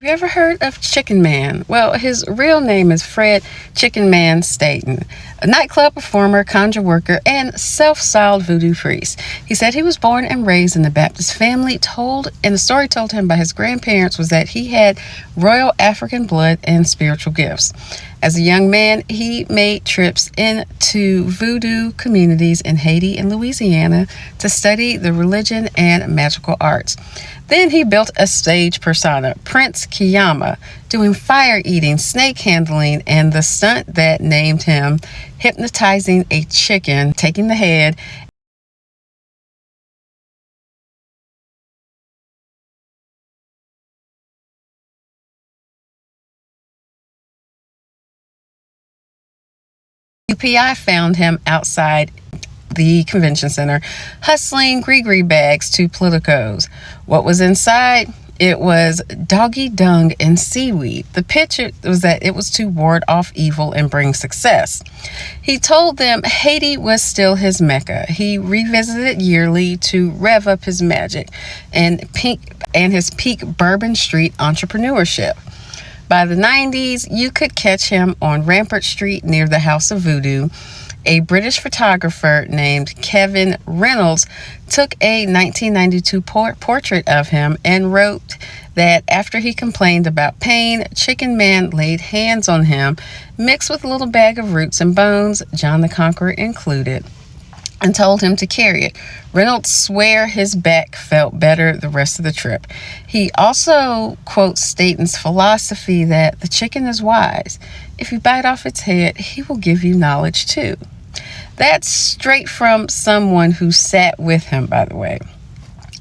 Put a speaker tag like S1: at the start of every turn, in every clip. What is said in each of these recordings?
S1: Have you ever heard of Chicken Man? Well, his real name is Fred Chicken Man Staten, a nightclub performer, conjure worker, and self-styled voodoo priest. He said he was born and raised in the Baptist family, and the story told him by his grandparents was that he had royal African blood and spiritual gifts. As a young man, he made trips into voodoo communities in Haiti and Louisiana to study the religion and magical arts. Then he built a stage persona, Prince Kiyama, doing fire eating, snake handling, and the stunt that named him hypnotizing a chicken, taking the head, UPI found him outside the convention center, hustling gree bags to politicos. What was inside? It was doggy dung and seaweed. The picture was that it was to ward off evil and bring success. He told them Haiti was still his mecca. He revisited it yearly to rev up his magic and his peak Bourbon Street entrepreneurship. By the 90s, you could catch him on Rampart Street near the House of Voodoo. A British photographer named Kevin Reynolds took a 1992 portrait of him and wrote that after he complained about pain, Chicken Man laid hands on him, mixed with a little bag of roots and bones, John the Conqueror included, and told him to carry it. Reynolds swear his back felt better the rest of the trip. He also quotes Staten's philosophy that the chicken is wise. If you bite off its head, he will give you knowledge too. That's straight from someone who sat with him, by the way.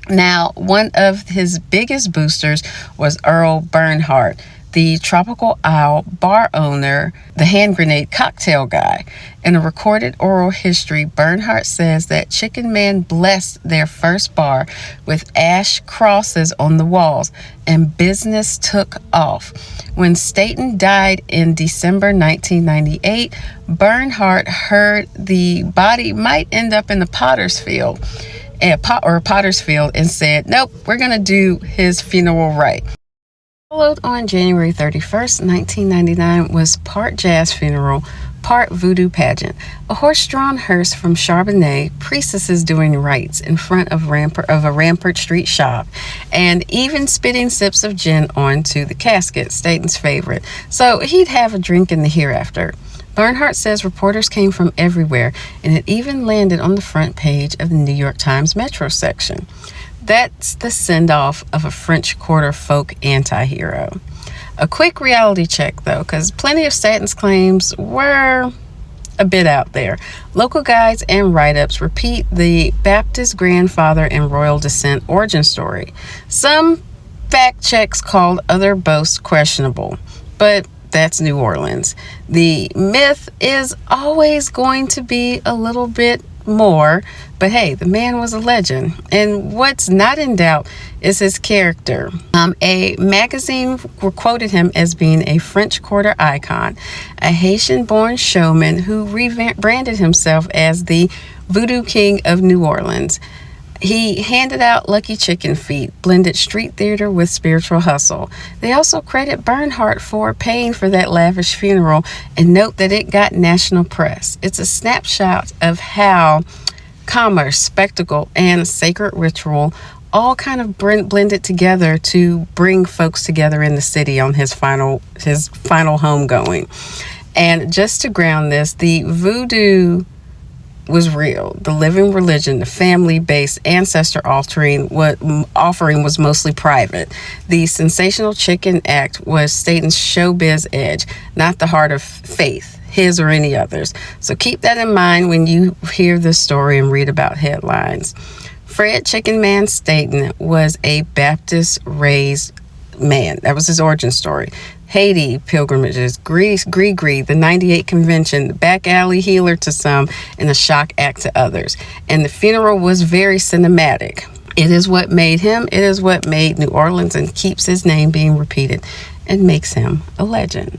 S1: Now, one of his biggest boosters was Earl Bernhardt, the Tropical Isle bar owner, the hand grenade cocktail guy. In a recorded oral history, Bernhardt says that Chicken Man blessed their first bar with ash crosses on the walls, and business took off. When Staten died in December 1998, Bernhardt heard the body might end up in the Potter's Field, and said, "Nope, we're gonna do his funeral right." Followed on January 31st, 1999 was part jazz funeral, part voodoo pageant. A horse-drawn hearse from Charbonnet, priestesses doing rites in front of a Rampart Street shop, and even spitting sips of gin onto the casket, Staten's favorite. So he'd have a drink in the hereafter. Bernhardt says reporters came from everywhere, and it even landed on the front page of the New York Times Metro section. That's the send-off of a French Quarter folk anti-hero. A quick reality check, though, because plenty of Staten's claims were a bit out there. Local guides and write-ups repeat the Baptist grandfather and royal descent origin story. Some fact checks called other boasts questionable, but that's New Orleans. The myth is always going to be a little bit more, but hey, the man was a legend, and what's not in doubt is his character. A magazine quoted him as being a French Quarter icon, a Haitian-born showman who rebranded himself as the Voodoo King of New Orleans. He handed out lucky chicken feet, blended street theater with spiritual hustle. They also credit Bernhardt for paying for that lavish funeral and note that it got national press. It's a snapshot of how commerce, spectacle, and sacred ritual all kind of blended together to bring folks together in the city on his final homegoing. And just to ground this, the voodoo was real. The living religion, the family-based ancestor offering was mostly private. The sensational chicken act was Staten's showbiz edge, not the heart of faith, his or any others. So keep that in mind when you hear this story and read about headlines. Fred Chicken Man Staten was a Baptist-raised man. That was his origin story. Haiti pilgrimages, Greece, the 98 convention, the back alley healer to some, and the shock act to others. And the funeral was very cinematic. It is what made him, it is what made New Orleans, and keeps his name being repeated and makes him a legend.